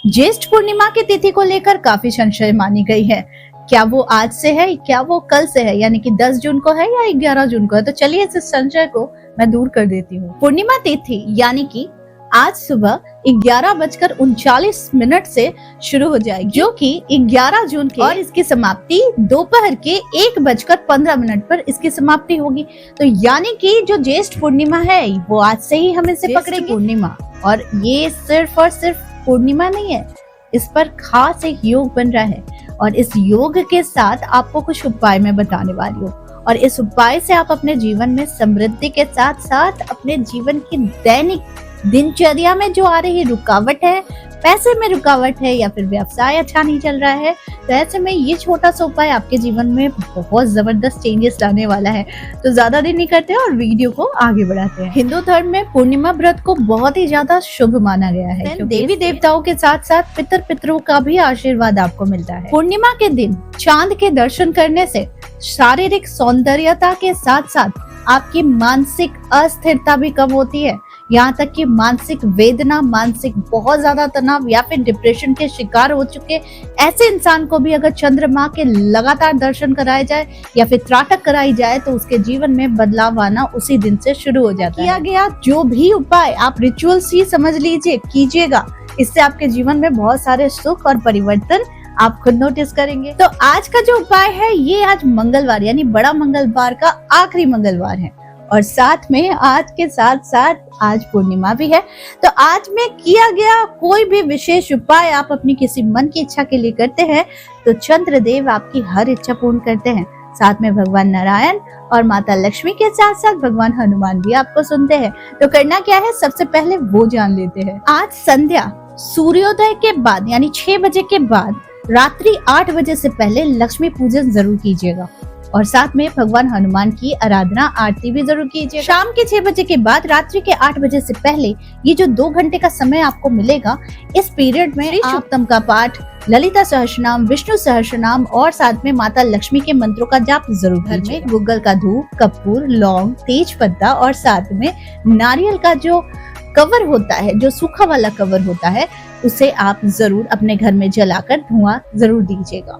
ज्येष्ठ पूर्णिमा की तिथि को लेकर काफी संशय मानी गई है। क्या वो आज से है, क्या वो कल से है, यानी कि 10 जून को है या 11 जून को है। तो चलिए इस संशय को मैं दूर कर देती हूँ। पूर्णिमा तिथि यानी कि आज सुबह 11:39 से शुरू हो जाएगी, जो कि 11 जून के, और इसकी समाप्ति दोपहर के 1:15 पर इसकी समाप्ति होगी। तो यानी कि जो ज्येष्ठ पूर्णिमा है वो आज से ही हम इसे पकड़ेंगे पूर्णिमा। और ये सिर्फ और सिर्फ पूर्णिमा नहीं है, इस पर खास एक योग बन रहा है और इस योग के साथ आपको कुछ उपाय मैं बताने वाली हूँ। और इस उपाय से आप अपने जीवन में समृद्धि के साथ साथ अपने जीवन की दैनिक दिनचर्या में जो आ रही रुकावट है, पैसे में रुकावट है या फिर व्यवसाय अच्छा नहीं चल रहा है, तो ऐसे में ये छोटा सा उपाय आपके जीवन में बहुत जबरदस्त चेंजेस लाने वाला है। तो ज्यादा देर नहीं करते और वीडियो को आगे बढ़ाते हैं। हिंदू धर्म में पूर्णिमा व्रत को बहुत ही ज्यादा शुभ माना गया है। देवी देवताओं के साथ साथ पितरों का भी आशीर्वाद आपको मिलता है। पूर्णिमा के दिन चांद के दर्शन करने से शारीरिक सौंदर्यता के साथ साथ आपकी मानसिक अस्थिरता भी कम होती है। यहाँ तक कि मानसिक वेदना, मानसिक बहुत ज्यादा तनाव या फिर डिप्रेशन के शिकार हो चुके ऐसे इंसान को भी अगर चंद्रमा के लगातार दर्शन कराए जाए या फिर त्राटक कराई जाए तो उसके जीवन में बदलाव आना उसी दिन से शुरू हो जाता है। किया गया जो भी उपाय आप रिचुअल्स ही समझ लीजिए, कीजिएगा, इससे आपके जीवन में बहुत सारे सुख और परिवर्तन आप खुद नोटिस करेंगे। तो आज का जो उपाय है ये आज मंगलवार यानी बड़ा मंगलवार का आखिरी मंगलवार है और साथ में आज के साथ साथ आज पूर्णिमा भी है। तो आज में किया गया कोई भी विशेष उपाय आप अपनी किसी मन की इच्छा के लिए करते हैं तो चंद्रदेव आपकी हर इच्छा पूर्ण करते हैं। साथ में भगवान नारायण और माता लक्ष्मी के साथ साथ भगवान हनुमान भी आपको सुनते हैं। तो करना क्या है, सबसे पहले वो जान लेते हैं। आज संध्या सूर्योदय के बाद यानी 6 बजे के बाद रात्रि 8 बजे से पहले लक्ष्मी पूजन जरूर कीजिएगा और साथ में भगवान हनुमान की आराधना आरती भी जरूर कीजिए। शाम के 6 बजे के बाद रात्रि के 8 बजे से पहले ये जो 2 घंटे का समय आपको मिलेगा, इस पीरियड में शुक्तम का पाठ, ललिता सहस्रनाम, विष्णु सहस्रनाम और साथ में माता लक्ष्मी के मंत्रों का जाप जरूर कीजिए। गूगल का धूप, कपूर, लौंग, तेज पत्ता और साथ में नारियल का जो कवर होता है, जो सूखा वाला कवर होता है, उसे आप जरूर अपने घर में जलाकर धुआं जरूर दीजिएगा।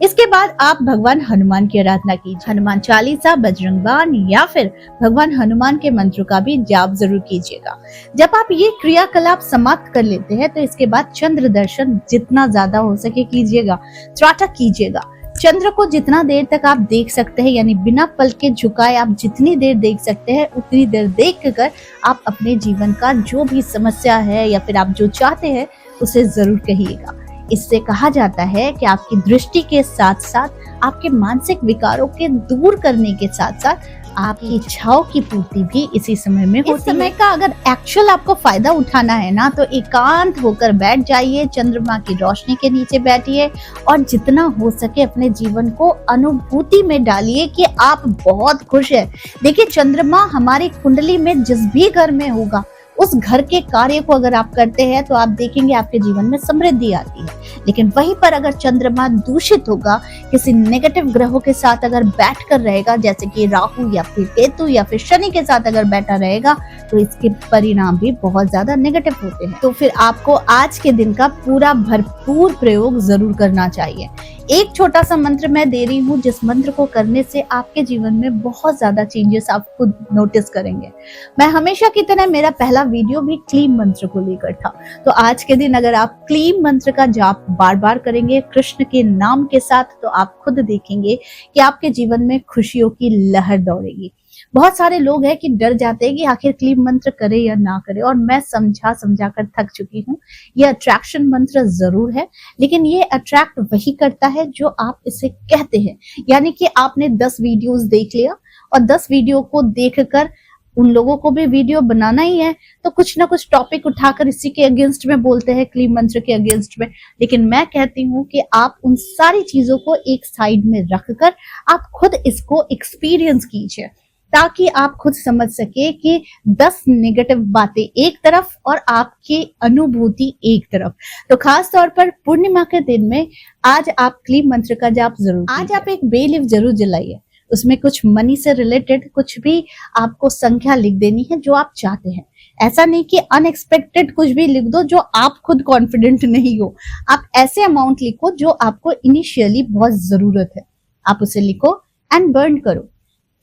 इसके बाद आप भगवान हनुमान की आराधना कीजिए। हनुमान चालीसा, बजरंग बाण या फिर भगवान हनुमान के मंत्र का भी जाप जरूर कीजिएगा। जब आप ये क्रियाकलाप समाप्त कर लेते हैं तो इसके बाद चंद्र दर्शन जितना ज्यादा हो सके कीजिएगा, त्राटक कीजिएगा। चंद्र को जितना देर तक आप देख सकते हैं यानी बिना पलक के झुकाए आप जितनी देर देख सकते हैं उतनी देर देख कर आप अपने जीवन का जो भी समस्या है या फिर आप जो चाहते हैं उसे जरूर कहिएगा। इससे कहा जाता है कि आपकी दृष्टि के साथ साथ आपके मानसिक विकारों के दूर करने के साथ साथ आपकी इच्छाओं की पूर्ति भी इसी समय में होती है। इस समय का अगर एक्चुअल आपको फायदा उठाना है ना तो एकांत होकर बैठ जाइए, चंद्रमा की रोशनी के नीचे बैठिए और जितना हो सके अपने जीवन को अनुभूति में डालिए कि आप बहुत खुश है। देखिए, चंद्रमा हमारी कुंडली में जिस भी घर में होगा उस घर के कार्य को अगर आप करते हैं तो आप देखेंगे आपके जीवन में समृद्धि आती है। लेकिन वहीं पर अगर चंद्रमा दूषित होगा, किसी नेगेटिव ग्रहों के साथ अगर बैठ कर रहेगा, जैसे कि राहु या फिर केतु या फिर शनि के साथ अगर बैठा रहेगा, तो इसके परिणाम भी बहुत ज्यादा नेगेटिव होते हैं। तो फिर आपको आज के दिन का पूरा भरपूर प्रयोग जरूर करना चाहिए। एक छोटा सा मंत्र मैं दे रही हूँ जिस मंत्र को करने से आपके जीवन में बहुत ज्यादा चेंजेस आप खुद नोटिस करेंगे। मैं हमेशा की तरह मेरा पहला वीडियो भी क्लीम मंत्र को लेकर था, तो आज के दिन अगर आप क्लीम मंत्र का जाप बार बार करेंगे कृष्ण के नाम के साथ, तो आप खुद देखेंगे कि आपके जीवन में खुशियों की लहर दौड़ेगी। बहुत सारे लोग हैं कि डर जाते हैं कि आखिर क्लीम मंत्र करे या ना करे, और मैं समझा कर थक चुकी हूँ। ये अट्रैक्शन मंत्र जरूर है, लेकिन ये अट्रैक्ट वही करता है जो आप इसे कहते हैं। यानी कि आपने 10 वीडियोस देख लिया और 10 वीडियो को देखकर उन लोगों को भी वीडियो बनाना ही है, तो कुछ ना कुछ टॉपिक उठाकर इसी के अगेंस्ट में बोलते हैं, क्लीम मंत्र के अगेंस्ट में। लेकिन मैं कहती हूँ कि आप उन सारी चीजों को एक साइड में रखकर आप खुद इसको एक्सपीरियंस कीजिए, ताकि आप खुद समझ सके कि 10 नेगेटिव बातें एक तरफ और आपकी अनुभूति एक तरफ। तो खास तौर पर पूर्णिमा के दिन में आज आप क्लीम मंत्र का जाप जरूर, आज आप एक बे लीफ जरूर जलाइए। उसमें कुछ मनी से रिलेटेड कुछ भी आपको संख्या लिख देनी है जो आप चाहते हैं। ऐसा नहीं कि अनएक्सपेक्टेड कुछ भी लिख दो जो आप खुद कॉन्फिडेंट नहीं हो। आप ऐसे अमाउंट लिखो जो आपको इनिशियली बहुत जरूरत है, आप उसे लिखो एंड बर्न करो।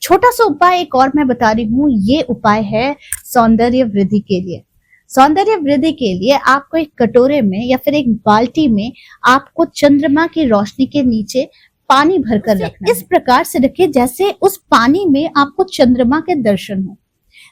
छोटा सा उपाय एक और मैं बता रही हूँ, ये उपाय है सौंदर्य वृद्धि के लिए। सौंदर्य वृद्धि के लिए आपको एक कटोरे में या फिर एक बाल्टी में आपको चंद्रमा की रोशनी के नीचे पानी भरकर रखना। इस प्रकार से रखिए जैसे उस पानी में आपको चंद्रमा के दर्शन हो।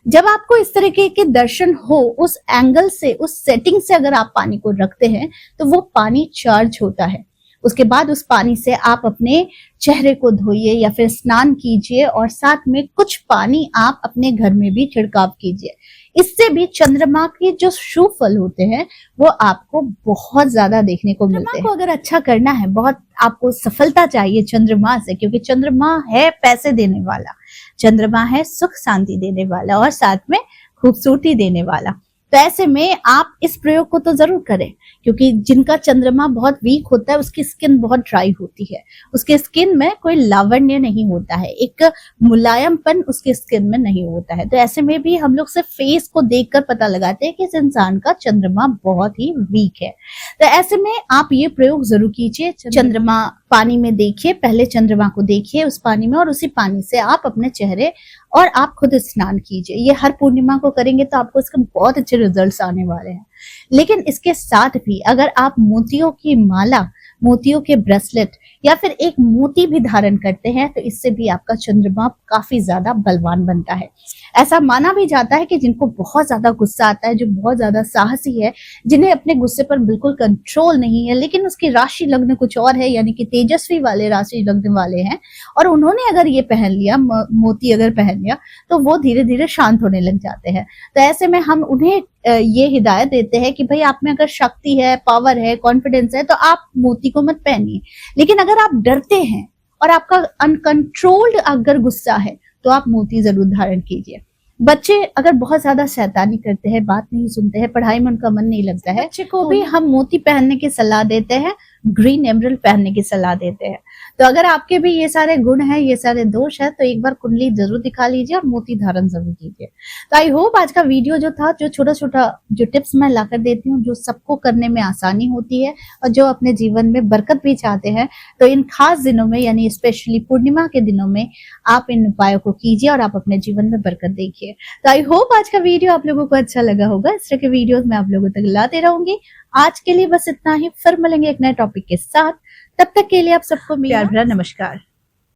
जब आपको इस तरीके के दर्शन हो, उस एंगल से, उस सेटिंग से अगर आप पानी को रखते हैं तो वो पानी चार्ज होता है। उसके बाद उस पानी से आप अपने चेहरे को धोइए या फिर स्नान कीजिए और साथ में कुछ पानी आप अपने घर में भी छिड़काव कीजिए। इससे भी चंद्रमा के जो शुभ फल होते हैं वो आपको बहुत ज्यादा देखने को मिलते हैं। को अगर अच्छा करना है, बहुत आपको सफलता चाहिए चंद्रमा से, क्योंकि चंद्रमा है पैसे देने वाला, चंद्रमा है सुख शांति देने वाला और साथ में खूबसूरती देने वाला। तो ऐसे में आप इस प्रयोग को तो जरूर करें, क्योंकि जिनका चंद्रमा बहुत वीक होता है उसकी स्किन बहुत ड्राई होती है, उसके स्किन में कोई लावण्य नहीं होता है, एक मुलायमपन उसके स्किन में नहीं होता है। तो ऐसे में भी हम लोग सिर्फ फेस को देखकर पता लगाते हैं कि इस इंसान का चंद्रमा बहुत ही वीक है। तो ऐसे में आप ये प्रयोग जरूर कीजिए। चंद्रमा पानी में देखिए, पहले चंद्रमा को देखिए उस पानी में और उसी पानी से आप अपने चेहरे और आप खुद स्नान कीजिए। ये हर पूर्णिमा को करेंगे तो आपको इसके बहुत अच्छे रिजल्ट्स आने वाले हैं। लेकिन इसके साथ भी अगर आप मोतियों की माला, मोतियों के ब्रेसलेट या फिर एक मोती भी धारण करते हैं तो इससे भी आपका चंद्रमा काफी ज्यादा बलवान बनता है। ऐसा माना भी जाता है कि जिनको बहुत ज्यादा गुस्सा आता है, जो बहुत ज्यादा साहसी है, जिन्हें अपने गुस्से पर बिल्कुल कंट्रोल नहीं है, लेकिन उसकी राशि लग्न कुछ और है, यानी कि तेजस्वी वाले राशि लग्न वाले हैं, और उन्होंने अगर ये पहन लिया, मोती अगर पहन लिया, तो वो धीरे धीरे शांत होने लग जाते हैं। तो ऐसे में हम उन्हें ये हिदायत देते हैं कि भाई आप में अगर शक्ति है, पावर है, कॉन्फिडेंस है तो आप मोती को मत पहनिए। लेकिन अगर आप डरते हैं और आपका अनकंट्रोल्ड अगर गुस्सा है तो आप मोती जरूर धारण कीजिए। बच्चे अगर बहुत ज्यादा शैतानी करते हैं, बात नहीं सुनते हैं, पढ़ाई में उनका मन नहीं लगता है, बच्चे को भी हम मोती पहनने की सलाह देते हैं, ग्रीन एमरल्ड पहनने की सलाह देते हैं। तो अगर आपके भी ये सारे गुण हैं, ये सारे दोष है, तो एक बार कुंडली जरूर दिखा लीजिए और मोती धारण जरूर कीजिए। तो आई होप आज का वीडियो जो था, जो छोटा छोटा जो टिप्स मैं लाकर देती हूँ, जो सबको करने में आसानी होती है और जो अपने जीवन में बरकत भी चाहते हैं, तो इन खास दिनों में यानी स्पेशली पूर्णिमा के दिनों में आप इन उपायों को कीजिए और आप अपने जीवन में बरकत देखिए। तो आई होप आज का वीडियो आप लोगों को अच्छा लगा होगा। इस तरह के वीडियोस मैं आप लोगों तक लाते रहूंगी। आज के लिए बस इतना ही, फिर मिलेंगे एक नए टॉपिक के साथ। तब तक के लिए आप सबको प्यार भरा नमस्कार।